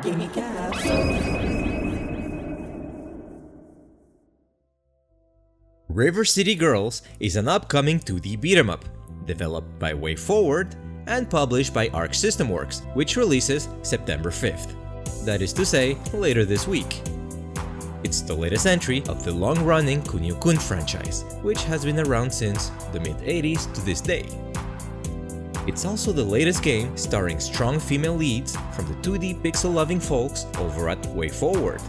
Gimme caps. River City Girls is an upcoming 2D beat-em-up, developed by WayForward and published by Arc System Works, which releases September 5th. That is to say, later this week. It's the latest entry of the long-running Kunio Kun franchise, which has been around since the mid-80s to this day. It's also the latest game starring strong female leads from the 2D pixel-loving folks over at WayForward.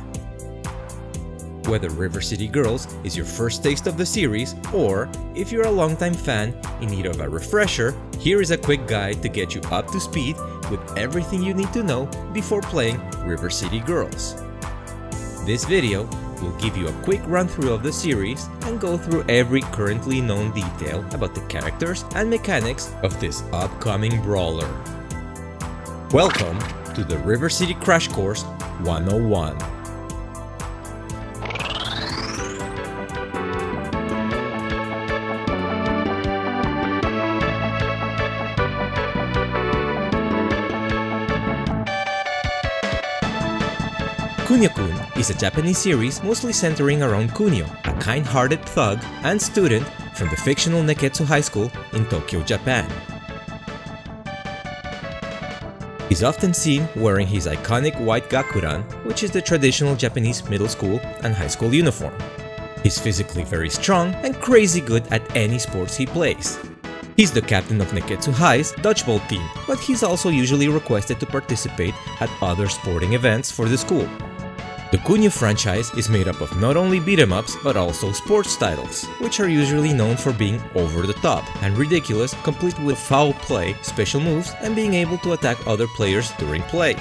Whether River City Girls is your first taste of the series, or if you're a longtime fan in need of a refresher, here is a quick guide to get you up to speed with everything you need to know before playing River City Girls. This video will give you a quick run-through of the series and go through every currently known detail about the characters and mechanics of this upcoming brawler. Welcome to the River City Crash Course 101. Hakuna Kun is a Japanese series mostly centering around Kunio, a kind-hearted thug and student from the fictional Neketsu High School in Tokyo, Japan. He's often seen wearing his iconic white gakuran, which is the traditional Japanese middle school and high school uniform. He's physically very strong and crazy good at any sports he plays. He's the captain of Neketsu High's dodgeball team, but he's also usually requested to participate at other sporting events for the school. The Kunio franchise is made up of not only beat-em-ups but also sports titles, which are usually known for being over the top and ridiculous, complete with foul play, special moves, and being able to attack other players during play.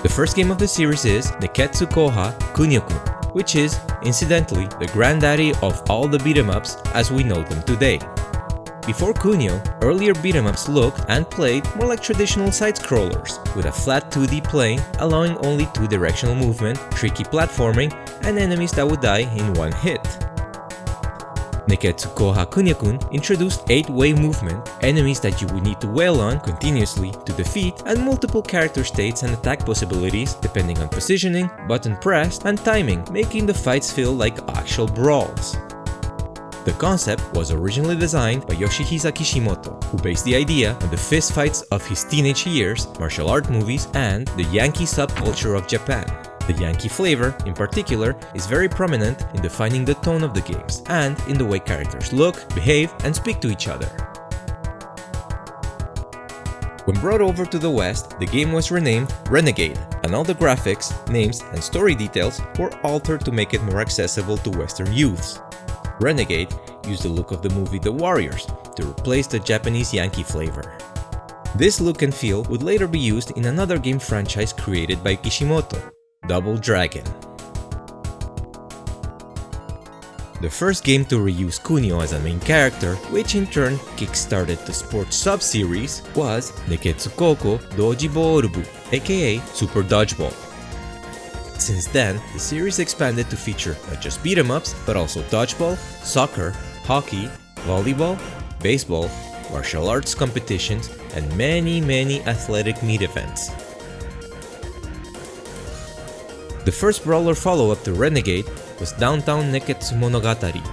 The first game of the series is Neketsu Koha Kunio Kun, which is, incidentally, the granddaddy of all the beat-em-ups as we know them today. Before Kunio, earlier beat-em-ups looked and played more like traditional side-scrollers, with a flat 2D plane allowing only two-directional movement, tricky platforming, and enemies that would die in one hit. Neketsu Koha Kunio Kun introduced 8-way movement, enemies that you would need to wail on continuously to defeat, and multiple character states and attack possibilities depending on positioning, button press, and timing, making the fights feel like actual brawls. The concept was originally designed by Yoshihisa Kishimoto, who based the idea on the fistfights of his teenage years, martial art movies, and the Yankee subculture of Japan. The Yankee flavor, in particular, is very prominent in defining the tone of the games, and in the way characters look, behave, and speak to each other. When brought over to the West, the game was renamed Renegade, and all the graphics, names, and story details were altered to make it more accessible to Western youths. Renegade used the look of the movie The Warriors to replace the Japanese Yankee flavor. This look and feel would later be used in another game franchise created by Kishimoto, Double Dragon. The first game to reuse Kunio as a main character, which in turn kickstarted the sports sub-series, was Neketsu Koko Doji Borubu, aka Super Dodgeball. Since then, the series expanded to feature not just beat-em-ups, but also dodgeball, soccer, hockey, volleyball, baseball, martial arts competitions, and many athletic meet events. The first brawler follow-up to Renegade was Downtown Neketsu Monogatari.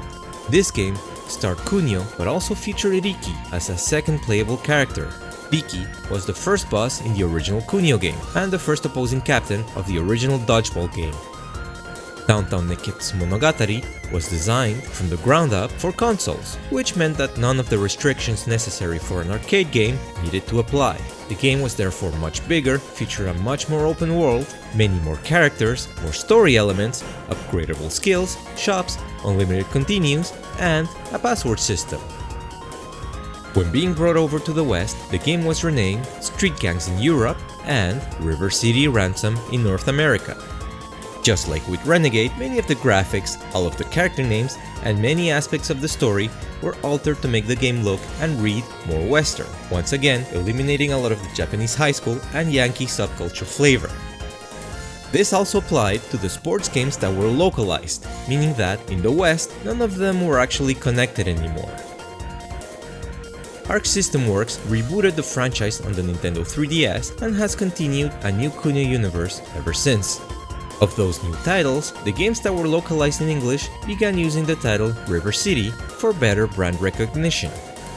This game starred Kunio, but also featured Riki as a second playable character. Riki was the first boss in the original Kunio game, and the first opposing captain of the original dodgeball game. Downtown Neketsu Monogatari was designed from the ground up for consoles, which meant that none of the restrictions necessary for an arcade game needed to apply. The game was therefore much bigger, featured a much more open world, many more characters, more story elements, upgradable skills, shops, unlimited continues, and a password system. When being brought over to the West, the game was renamed Street Gangs in Europe and River City Ransom in North America. Just like with Renegade, many of the graphics, all of the character names, and many aspects of the story were altered to make the game look and read more Western, once again eliminating a lot of the Japanese high school and Yankee subculture flavor. This also applied to the sports games that were localized, meaning that in the West, none of them were actually connected anymore. Arc System Works rebooted the franchise on the Nintendo 3DS and has continued a new Kunio universe ever since. Of those new titles, the games that were localized in English began using the title River City for better brand recognition.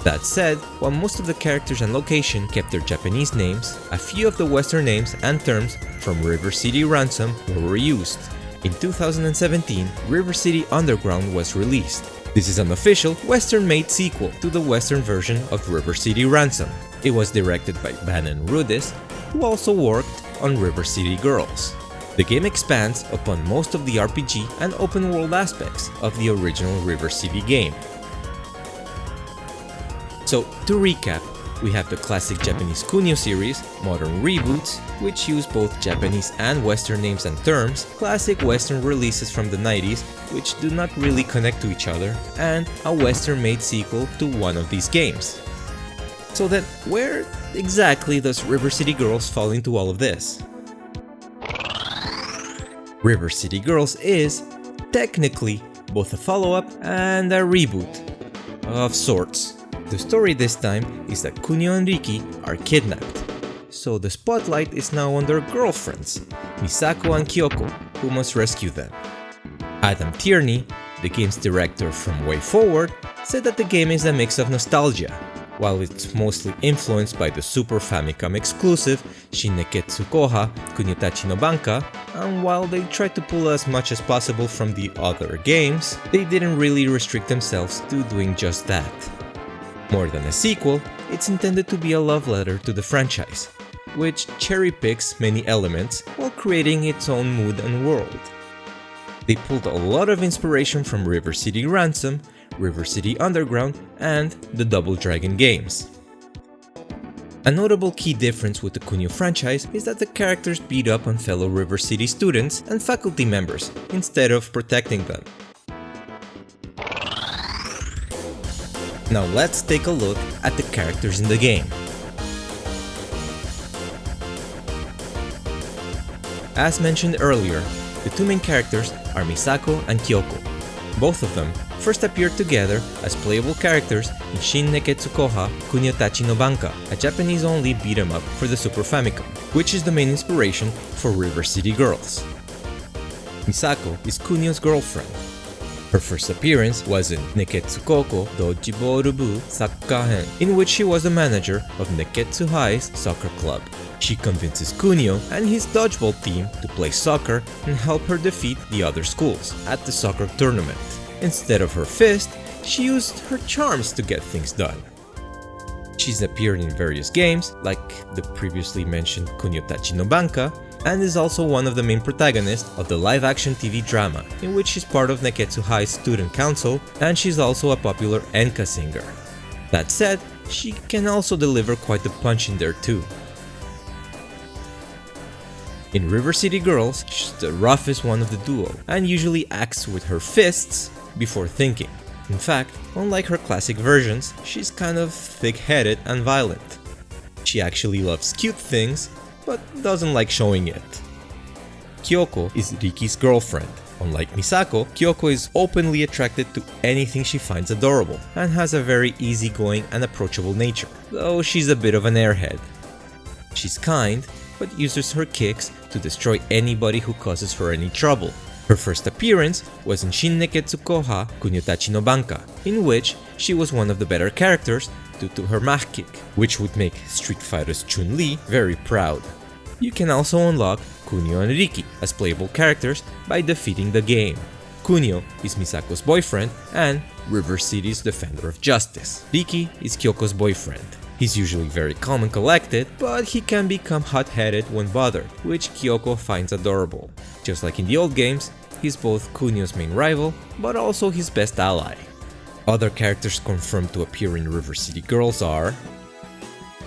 That said, while most of the characters and location kept their Japanese names, a few of the Western names and terms from River City Ransom were reused. In 2017, River City Underground was released. This is an official Western-made sequel to the Western version of River City Ransom. It was directed by Bannon Rudis, who also worked on River City Girls. The game expands upon most of the RPG and open-world aspects of the original River City game. So, to recap, we have the classic Japanese Kunio series, modern reboots, which use both Japanese and Western names and terms, classic Western releases from the 90s, which do not really connect to each other, and a Western-made sequel to one of these games. So then, where exactly does River City Girls fall into all of this? River City Girls is, technically, both a follow-up and a reboot, of sorts. The story this time is that Kunio and Riki are kidnapped, so the spotlight is now on their girlfriends, Misako and Kyoko, who must rescue them. Adam Tierney, the game's director from Way Forward, said that the game is a mix of nostalgia. While it's mostly influenced by the Super Famicom exclusive Shin Neketsu Koha Kuniotachi no Banka, and while they tried to pull as much as possible from the other games, they didn't really restrict themselves to doing just that. More than a sequel, it's intended to be a love letter to the franchise, which cherry-picks many elements while creating its own mood and world. They pulled a lot of inspiration from River City Ransom, River City Underground, and the Double Dragon games. A notable key difference with the Kunio franchise is that the characters beat up on fellow River City students and faculty members instead of protecting them. Now let's take a look at the characters in the game. As mentioned earlier, the two main characters are Misako and Kyoko. Both of them first appeared together as playable characters in Shin Neketsu Koha Kuniotachi no Banka, a Japanese-only beat-em-up for the Super Famicom, which is the main inspiration for River City Girls. Misako is Kunio's girlfriend. Her first appearance was in Neketsu Koko Dodgeball-bu Sakka-hen, in which she was the manager of Neketsu High's soccer club. She convinces Kunio and his dodgeball team to play soccer and help her defeat the other schools at the soccer tournament. Instead of her fist, she used her charms to get things done. She's appeared in various games, like the previously mentioned Kuniotachi no Banka, and is also one of the main protagonists of the live-action TV drama, in which she's part of Neketsu High's student council, and she's also a popular enka singer. That said, she can also deliver quite the punch in there too. In River City Girls, she's the roughest one of the duo, and usually acts with her fists before thinking. In fact, unlike her classic versions, she's kind of thick-headed and violent. She actually loves cute things, but doesn't like showing it. Kyoko is Riki's girlfriend. Unlike Misako, Kyoko is openly attracted to anything she finds adorable, and has a very easygoing and approachable nature, though she's a bit of an airhead. She's kind, but uses her kicks to destroy anybody who causes her any trouble. Her first appearance was in Shin Neketsu Koha Kuniotachi no Banka, in which she was one of the better characters due to her mach kick, which would make Street Fighter's Chun-Li very proud. You can also unlock Kunio and Riki as playable characters by defeating the game. Kunio is Misako's boyfriend and River City's defender of justice. Riki is Kyoko's boyfriend. He's usually very calm and collected, but he can become hot-headed when bothered, which Kyoko finds adorable. Just like in the old games, he's both Kunio's main rival, but also his best ally. Other characters confirmed to appear in River City Girls are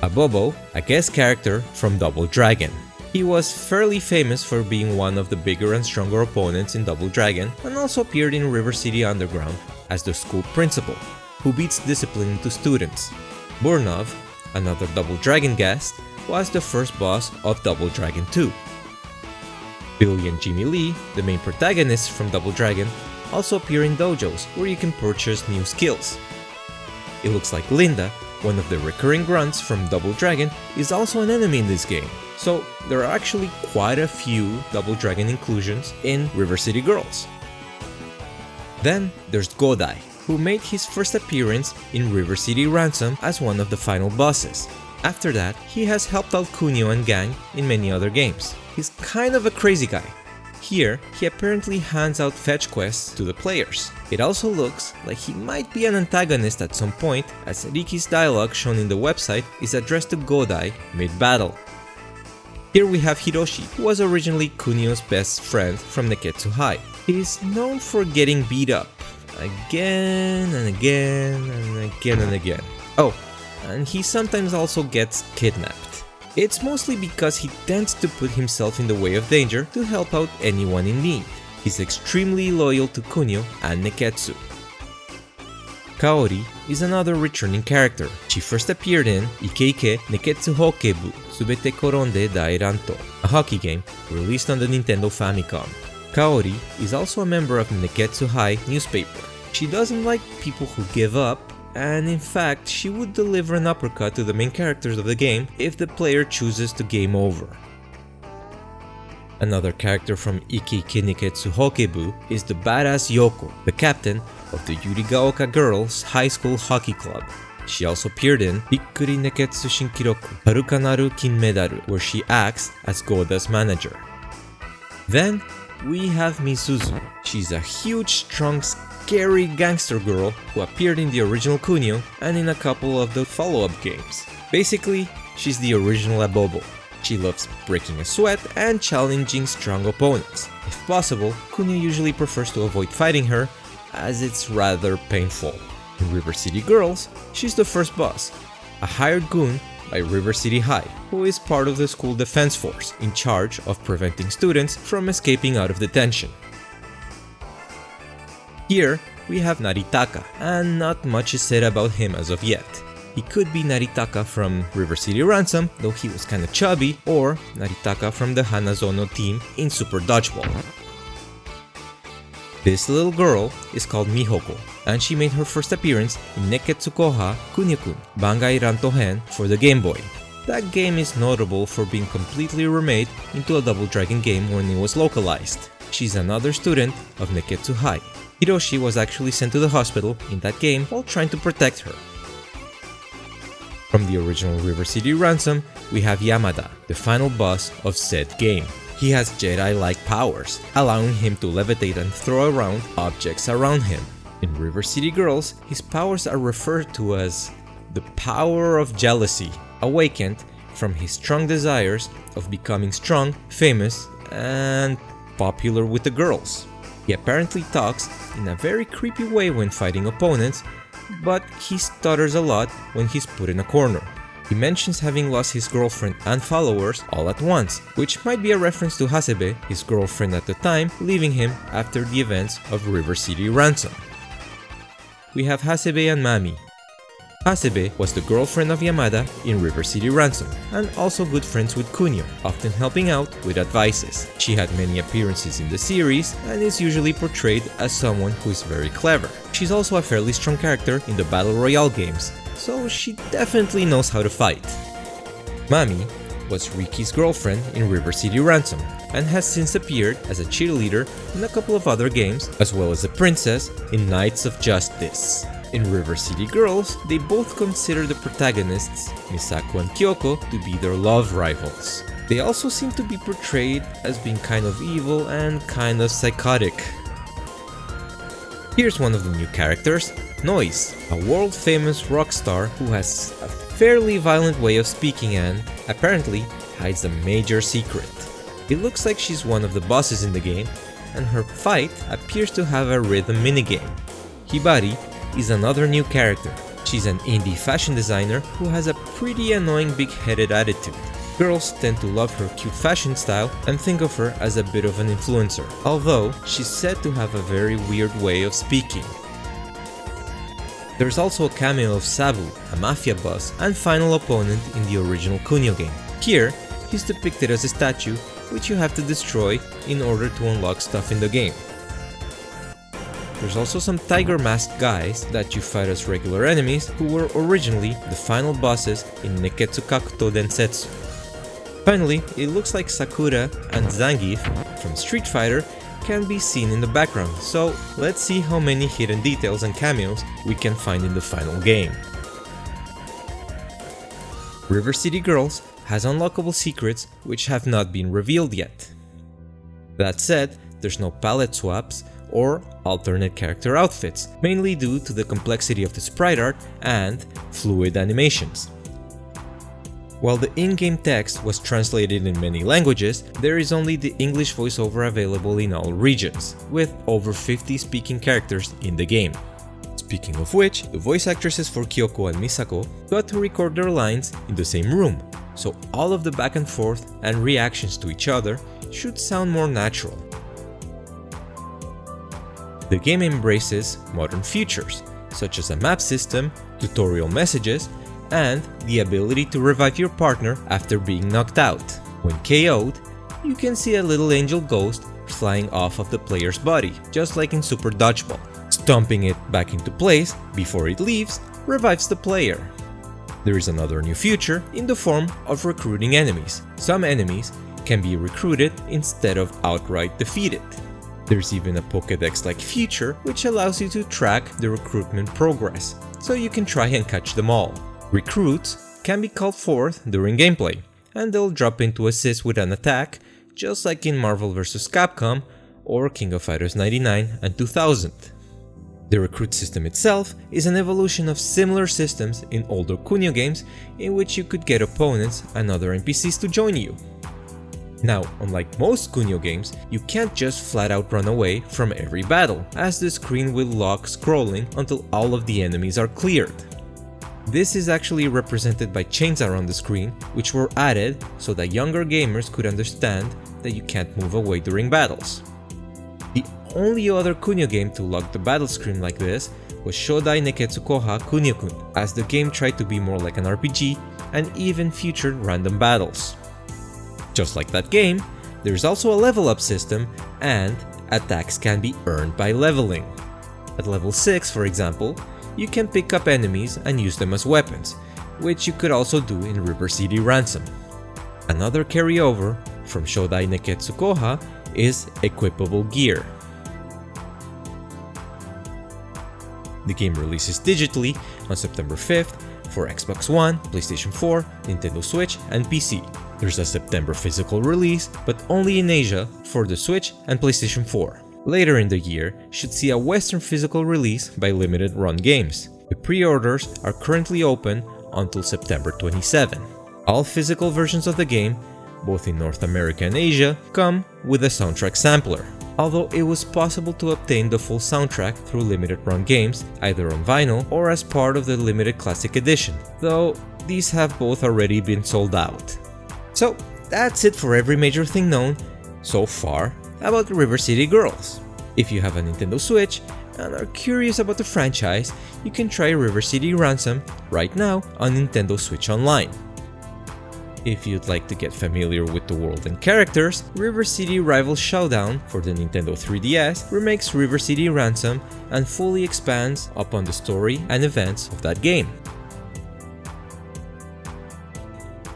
Abobo, a guest character from Double Dragon. He was fairly famous for being one of the bigger and stronger opponents in Double Dragon, and also appeared in River City Underground as the school principal, who beats discipline into students. Burnov, another Double Dragon guest, was the first boss of Double Dragon 2. Billy and Jimmy Lee, the main protagonists from Double Dragon, also appear in dojos where you can purchase new skills. It looks like Linda, one of the recurring grunts from Double Dragon, is also an enemy in this game. So there are actually quite a few Double Dragon inclusions in River City Girls. Then there's Godai, who made his first appearance in River City Ransom as one of the final bosses. After that, he has helped out Kunio and gang in many other games. He's kind of a crazy guy. Here, he apparently hands out fetch quests to the players. It also looks like he might be an antagonist at some point, as Riki's dialogue shown in the website is addressed to Godai mid-battle. Here we have Hiroshi, who was originally Kunio's best friend from Neketsu High. He is known for getting beat up again and again and again and again. Oh, and he sometimes also gets kidnapped. It's mostly because he tends to put himself in the way of danger to help out anyone in need. He's extremely loyal to Kunio and Neketsu. Kaori is another returning character. She first appeared in Ikeike Neketsu Hokebu Subete Koronde Dairanto, a hockey game released on the Nintendo Famicom. Kaori is also a member of the Neketsu High newspaper. She doesn't like people who give up, and in fact, she would deliver an uppercut to the main characters of the game if the player chooses to game over. Another character from Ikeike Neketsu Hokebu is the badass Yoko, the captain of the Yurigaoka Girls High School Hockey Club. She also appeared in Bikkuri Neketsu Shinkiroku Harukanaru Kinmedaru, where she acts as Goda's manager. Then we have Misuzu. She's a huge, strong, scary gangster girl who appeared in the original Kunio and in a couple of the follow-up games. Basically, she's the original Abobo. She loves breaking a sweat and challenging strong opponents. If possible, Kunio usually prefers to avoid fighting her, as it's rather painful. In River City Girls, she's the first boss, a hired goon by River City High, who is part of the school defense force in charge of preventing students from escaping out of detention. Here, we have Naritaka, and not much is said about him as of yet. He could be Naritaka from River City Ransom, though he was kinda chubby, or Naritaka from the Hanazono team in Super Dodgeball. This little girl is called Mihoko, and she made her first appearance in Neketsu Koha Kunio Kun Bangai Rantohen for the Game Boy. That game is notable for being completely remade into a Double Dragon game when it was localized. She's another student of Neketsu High. Hiroshi was actually sent to the hospital in that game while trying to protect her. From the original River City Ransom, we have Yamada, the final boss of said game. He has Jedi-like powers, allowing him to levitate and throw around objects around him. In River City Girls, his powers are referred to as the power of jealousy, awakened from his strong desires of becoming strong, famous, and popular with the girls. He apparently talks in a very creepy way when fighting opponents, but he stutters a lot when he's put in a corner. He mentions having lost his girlfriend and followers all at once, which might be a reference to Hasebe, his girlfriend at the time, leaving him after the events of River City Ransom. We have Hasebe and Mami. Hasebe was the girlfriend of Yamada in River City Ransom, and also good friends with Kunio, often helping out with advices. She had many appearances in the series, and is usually portrayed as someone who is very clever. She's also a fairly strong character in the Battle Royale games, so she definitely knows how to fight. Mami was Riki's girlfriend in River City Ransom, and has since appeared as a cheerleader in a couple of other games, as well as a princess in Knights of Justice. In River City Girls, they both consider the protagonists, Misako and Kyoko, to be their love rivals. They also seem to be portrayed as being kind of evil and kind of psychotic. Here's one of the new characters, Noise, a world-famous rock star who has a fairly violent way of speaking and, apparently, hides a major secret. It looks like she's one of the bosses in the game, and her fight appears to have a rhythm minigame. Hibari is another new character. She's an indie fashion designer who has a pretty annoying big-headed attitude. Girls tend to love her cute fashion style and think of her as a bit of an influencer, although she's said to have a very weird way of speaking. There's also a cameo of Sabu, a mafia boss and final opponent in the original Kunio game. Here, he's depicted as a statue which you have to destroy in order to unlock stuff in the game. There's also some tiger masked guys that you fight as regular enemies who were originally the final bosses in Nekketsu Kakuto Densetsu. Finally, it looks like Sakura and Zangief from Street Fighter can be seen in the background, so let's see how many hidden details and cameos we can find in the final game. River City Girls has unlockable secrets which have not been revealed yet. That said, there's no palette swaps or alternate character outfits, mainly due to the complexity of the sprite art and fluid animations. While the in-game text was translated in many languages, there is only the English voiceover available in all regions, with over 50 speaking characters in the game. Speaking of which, the voice actresses for Kyoko and Misako got to record their lines in the same room, so all of the back and forth and reactions to each other should sound more natural. The game embraces modern features, such as a map system, tutorial messages, and the ability to revive your partner after being knocked out. When KO'd, you can see a little angel ghost flying off of the player's body, just like in Super Dodgeball. Stomping it back into place before it leaves revives the player. There is another new feature in the form of recruiting enemies. Some enemies can be recruited instead of outright defeated. There's even a Pokédex-like feature which allows you to track the recruitment progress, so you can try and catch them all. Recruits can be called forth during gameplay, and they'll drop in to assist with an attack, just like in Marvel vs. Capcom or King of Fighters 99 and 2000. The recruit system itself is an evolution of similar systems in older Kunio games in which you could get opponents and other NPCs to join you. Now, unlike most Kunio games, you can't just flat out run away from every battle, as the screen will lock scrolling until all of the enemies are cleared. This is actually represented by chains around the screen, which were added so that younger gamers could understand that you can't move away during battles. The only other Kunio game to lock the battle screen like this was Shodai Nekketsu Koha Kunio Kun, as the game tried to be more like an RPG and even featured random battles. Just like that game, there's also a level up system, and attacks can be earned by leveling. At level 6, for example, you can pick up enemies and use them as weapons, which you could also do in River City Ransom. Another carryover from Shodai Nekketsu Koha is equipable gear. The game releases digitally on September 5th for Xbox One, PlayStation 4, Nintendo Switch, and PC. There's a September physical release, but only in Asia for the Switch and PlayStation 4. Later in the year should see a Western physical release by Limited Run Games. The pre-orders are currently open until September 27. All physical versions of the game, both in North America and Asia, come with a soundtrack sampler. Although it was possible to obtain the full soundtrack through Limited Run Games, either on vinyl or as part of the Limited Classic Edition, though these have both already been sold out. So that's it for every major thing known so far about River City Girls. If you have a Nintendo Switch and are curious about the franchise, you can try River City Ransom right now on Nintendo Switch Online. If you'd like to get familiar with the world and characters, River City Rival Showdown for the Nintendo 3DS remakes River City Ransom and fully expands upon the story and events of that game.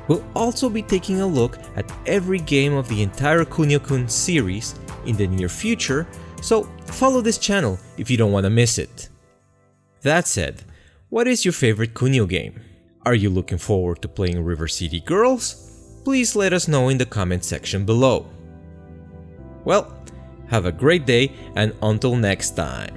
We'll also be taking a look at every game of the entire Kunio Kun series in the near future, so follow this channel if you don't want to miss it. That said, what is your favorite Kunio game? Are you looking forward to playing River City Girls? Please let us know in the comment section below. Well, have a great day, and until next time.